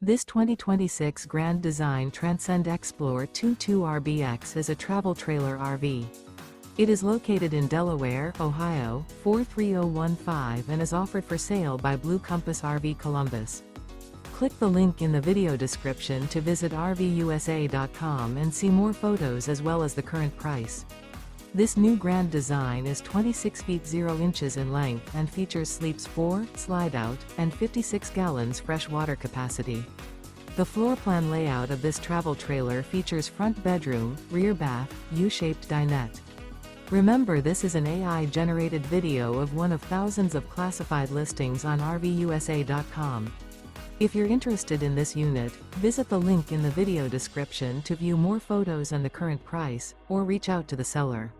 This 2026 Grand Design Transcend Xplor 22RBX is a travel trailer RV. It is located in Delaware, Ohio, 43015 and is offered for sale by Blue Compass RV Columbus. Click the link in the video description to visit RVUSA.com and see more photos as well as the current price. This new Grand Design is 26 feet 0 inches in length and features sleeps 4, Slideout, and 56 gallons fresh water capacity. The floor plan layout of this travel trailer features front bedroom, rear bath, U-shaped dinette. Remember, this is an AI-generated video of one of thousands of classified listings on RVUSA.com. If you're interested in this unit, visit the link in the video description to view more photos and the current price, or reach out to the seller.